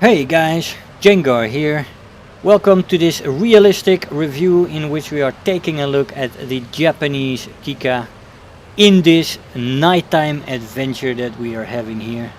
Hey guys, Jengar here. Welcome to this realistic review in which we are taking a look at the Japanese Kikka in this nighttime adventure that we are having here.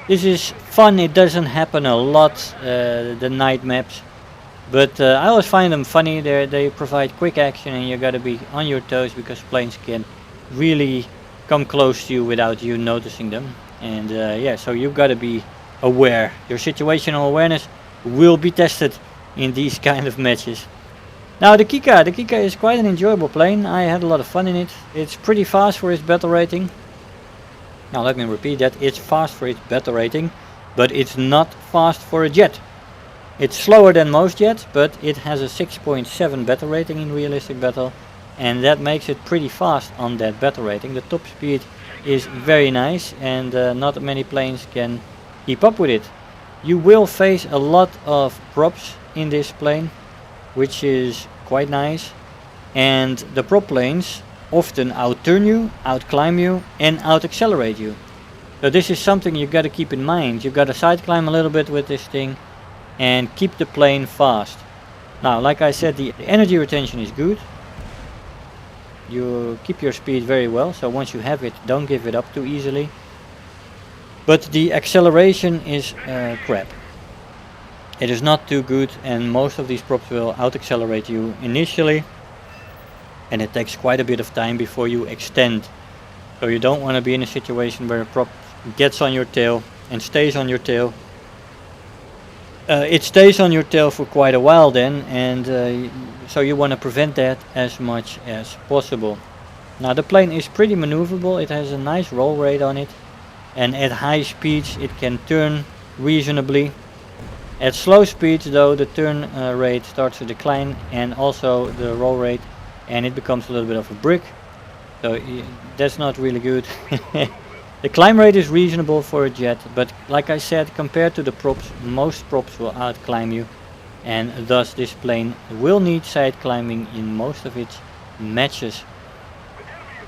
This is fun, it doesn't happen a lot, the night maps, but I always find them funny. They provide quick action and you gotta be on your toes because planes can really come close to you without you noticing them. And yeah, so you gotta be aware. Your situational awareness will be tested in these kind of matches. Now the Kikka is quite an enjoyable plane. I had a lot of fun in it. It's pretty fast for its battle rating. Now let me repeat that, it's fast for its battle rating, but it's not fast for a jet. It's slower than most jets, but it has a 6.7 battle rating in realistic battle, and that makes it pretty fast on that battle rating. The top speed is very nice, and not many planes can keep up with it. You will face a lot of props in this plane, which is quite nice, and the prop planes often outturn you, outclimb you, and out accelerate you. So this is something you got to keep in mind. You got to side climb a little bit with this thing and keep the plane fast. Now, like I said, the energy retention is good. You keep your speed very well, so once you have it, don't give it up too easily. But the acceleration is crap. It is not too good, and most of these props will out accelerate you initially, and it takes quite a bit of time before you extend. So you don't want to be in a situation where a prop gets on your tail and stays on your tail. It stays on your tail for quite a while then, and so you want to prevent that as much as possible. Now the plane is pretty maneuverable. It has a nice roll rate on it, and at high speeds it can turn reasonably. At slow speeds though, the turn rate starts to decline, and also the roll rate, and it becomes a little bit of a brick. So that's not really good. The climb rate is reasonable for a jet, but like I said, compared to the props, most props will outclimb you, and thus this plane will need side climbing in most of its matches.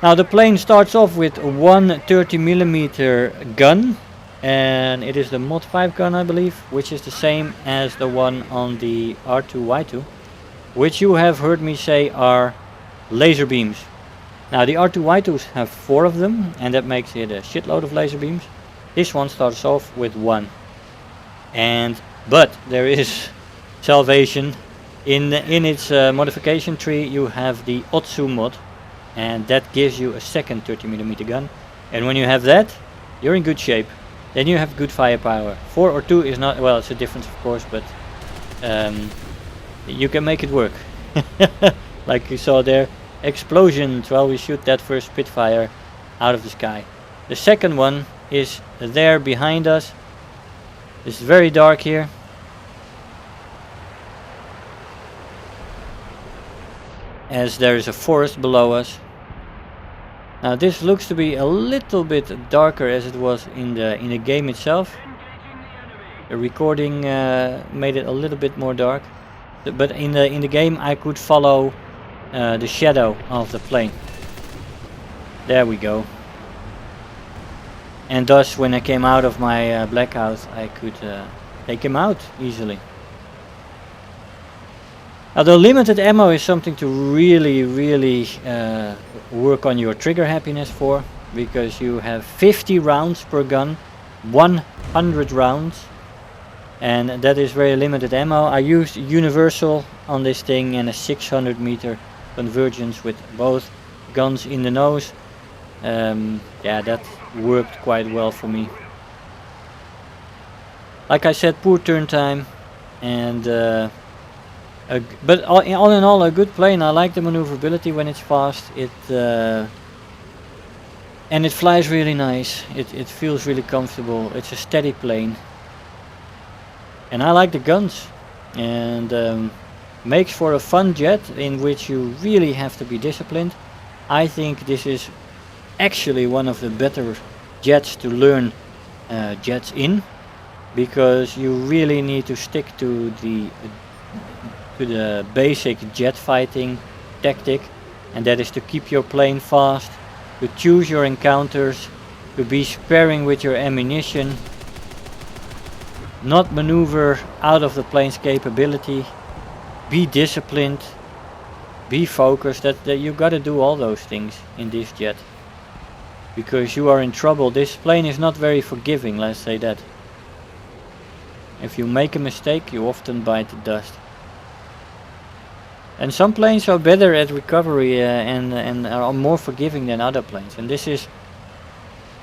Now the plane starts off with one 30mm gun, and it is the Mod 5 gun, I believe, which is the same as the one on the R2Y2, which you have heard me say are laser beams. Now the R2Y2s have 4 of them, and that makes it a shitload of laser beams. This one starts off with 1. But there is salvation. In its modification tree you have the Otsu mod, and that gives you a second 30mm gun. And when you have that, you're in good shape. Then you have good firepower. 4 or 2 is not, well, it's a difference of course, but you can make it work. Like you saw there. Explosions while we shoot that first Spitfire out of the sky. The second one is there behind us. It's very dark here. As there is a forest below us. Now this looks to be a little bit darker as it was in the game itself. The recording made it a little bit more dark, but in the game I could follow the shadow of the plane. There we go. And thus when I came out of my blackout I could take him out easily. Now the limited ammo is something to really work on your trigger happiness for, because you have 50 rounds per gun, 100 rounds, and that is very limited ammo. I used universal on this thing and a 600-meter convergence with both guns in the nose. Yeah, that worked quite well for me. Like I said, poor turn time, and but all in all a good plane. I like the maneuverability when it's fast. And it flies really nice. It feels really comfortable. It's a steady plane, and I like the guns, and makes for a fun jet in which you really have to be disciplined. I think this is actually one of the better jets to learn jets in, because you really need to stick to the basic jet fighting tactic, and that is to keep your plane fast, to choose your encounters, to be sparing with your ammunition, not maneuver out of the plane's capability, be disciplined, be focused. That you got to do all those things in this jet, because you are in trouble. This plane is not very forgiving, let's say that. If you make a mistake, you often bite the dust. And some planes are better at recovery and are more forgiving than other planes. And this is,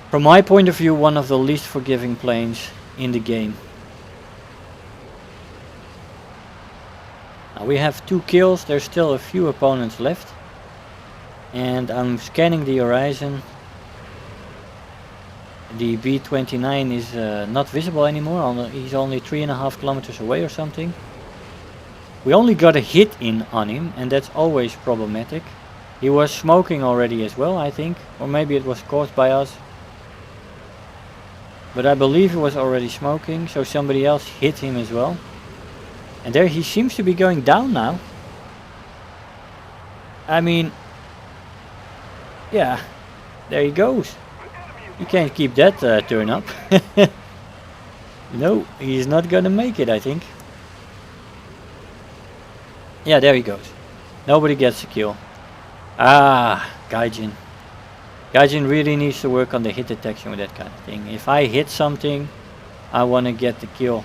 from my point of view, one of the least forgiving planes in the game. Now we have 2 kills, there's still a few opponents left. And I'm scanning the horizon. The B-29 is not visible anymore, he's only 3.5 kilometers away or something. We only got a hit in on him, and that's always problematic. He was smoking already as well, I think, or maybe it was caused by us. But I believe he was already smoking, so somebody else hit him as well. And there he seems to be going down now. I mean, yeah, there he goes. You can't keep that turn up. No, he's not gonna make it, I think. Yeah, there he goes. Nobody gets a kill. Ah, Gaijin. Gaijin really needs to work on the hit detection with that kind of thing. If I hit something, I want to get the kill.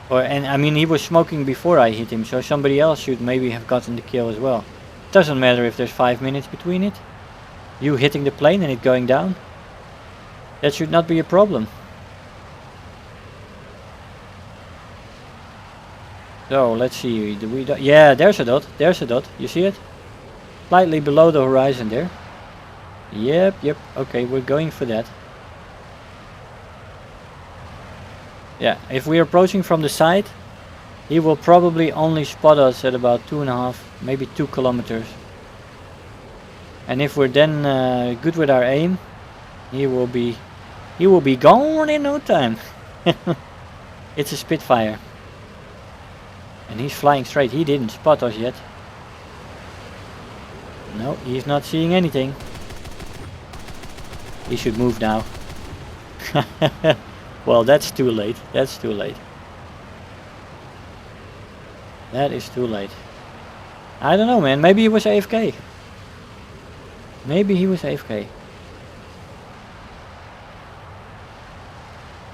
And I mean, he was smoking before I hit him, so somebody else should maybe have gotten the kill as well. Doesn't matter if there's 5 minutes between it. You hitting the plane and it going down. That should not be a problem. So let's see. Yeah, there's a dot. There's a dot. You see it? Slightly below the horizon there. Yep. Okay, we're going for that. Yeah, if we're approaching from the side, he will probably only spot us at about 2.5, maybe 2 kilometers. And if we're then good with our aim, he will be gone in no time. It's a Spitfire. And he's flying straight. He didn't spot us yet. No, he's not seeing anything. He should move now. Well, that's too late. That's too late. That is too late. I don't know, man. Maybe he was AFK. Maybe he was AFK.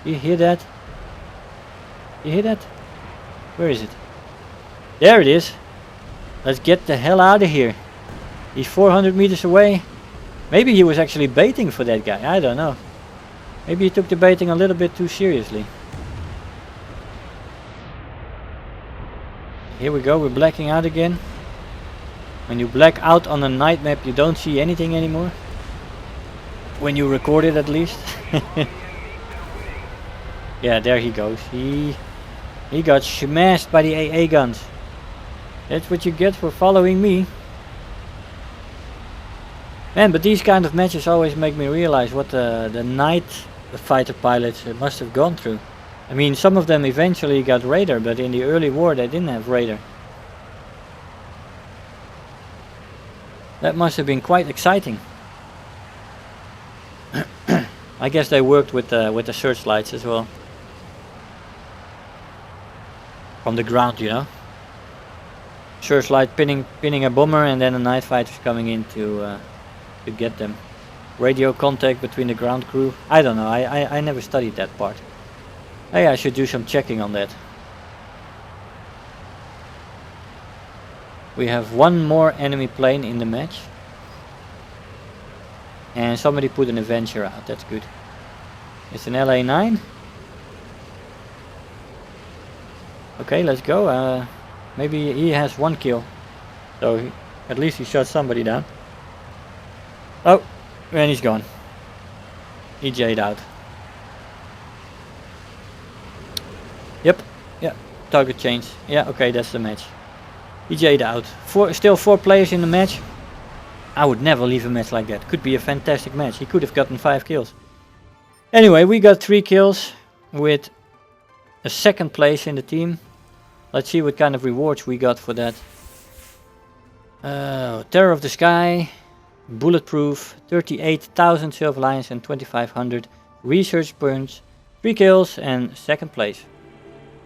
You hear that? You hear that? Where is it? There it is. Let's get the hell out of here. He's 400 meters away. Maybe he was actually baiting for that guy. I don't know. Maybe he took the baiting a little bit too seriously. Here we go. We're blacking out again. When you black out on a night map, you don't see anything anymore. When you record it, at least. Yeah, there he goes. He got smashed by the AA guns. That's what you get for following me. Man, but these kind of matches always make me realize what the night fighter pilots must have gone through. I mean, some of them eventually got radar, but in the early war they didn't have radar. That must have been quite exciting. I guess they worked with the searchlights as well. From the ground, you know. Searchlight pinning a bomber, and then a night fighter's coming in to get them. Radio contact between the ground crew. I don't know. I never studied that part. Hey, I should do some checking on that. We have one more enemy plane in the match. And somebody put an Avenger out. That's good. It's an LA-9. Okay, let's go. Maybe he has 1 kill. So at least he shot somebody down. Oh, and he's gone. He J'd out. Yep, yeah, target change. Yeah, okay, that's the match. He J'd out. Still 4 players in the match. I would never leave a match like that. Could be a fantastic match. He could have gotten 5 kills. Anyway, we got 3 kills with a 2nd place in the team. Let's see what kind of rewards we got for that. Terror of the Sky, Bulletproof, 38,000 Silver Lions and 2,500 research points, 3 kills and 2nd place.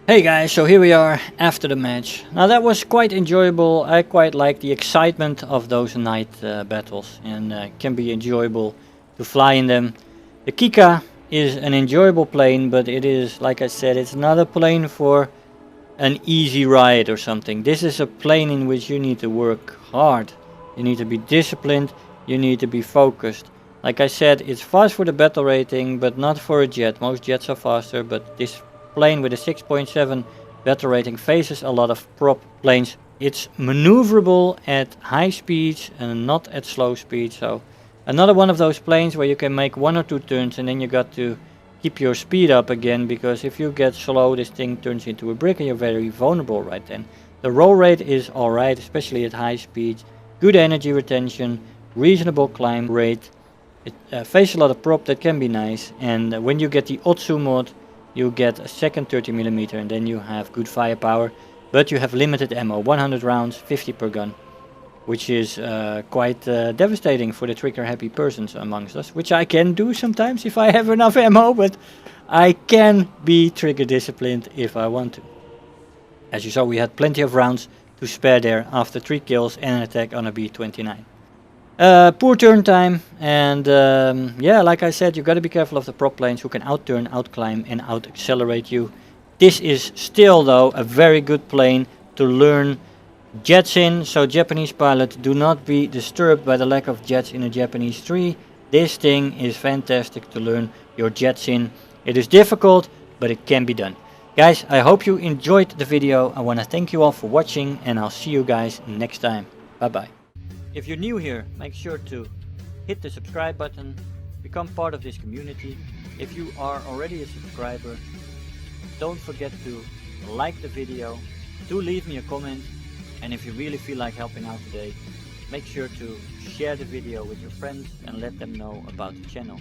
Hey guys, so here we are after the match. Now that was quite enjoyable. I quite like the excitement of those night battles, and can be enjoyable to fly in them. The Kikka is an enjoyable plane, but it is, like I said, it's not a plane for an easy ride or something. This is a plane in which you need to work hard. You need to be disciplined, you need to be focused. Like I said, it's fast for the battle rating, but not for a jet. Most jets are faster, but this plane with a 6.7 battle rating faces a lot of prop planes. It's maneuverable at high speeds and not at slow speeds. So another one of those planes where you can make 1 or 2 turns and then you got to keep your speed up again, because if you get slow, this thing turns into a brick and you're very vulnerable right then. The roll rate is alright, especially at high speeds. Good energy retention, reasonable climb rate. It faces a lot of prop, that can be nice. And when you get the Otsu mod, you get a second 30mm and then you have good firepower, but you have limited ammo, 100 rounds, 50 per gun, which is quite devastating for the trigger happy persons amongst us, which I can do sometimes if I have enough ammo, but I can be trigger disciplined if I want to. As you saw, we had plenty of rounds to spare there after 3 kills and an attack on a B-29. Poor turn time, and yeah, like I said, you got to be careful of the prop planes who can out-turn, out-climb and out-accelerate you. This is still though a very good plane to learn jets in, so Japanese pilots, do not be disturbed by the lack of jets in a Japanese 3. This thing is fantastic to learn your jets in. It is difficult, but it can be done. Guys, I hope you enjoyed the video. I want to thank you all for watching, and I'll see you guys next time. Bye bye. If you're new here, make sure to hit the subscribe button, become part of this community. If you are already a subscriber, don't forget to like the video, do leave me a comment, and if you really feel like helping out today, make sure to share the video with your friends and let them know about the channel.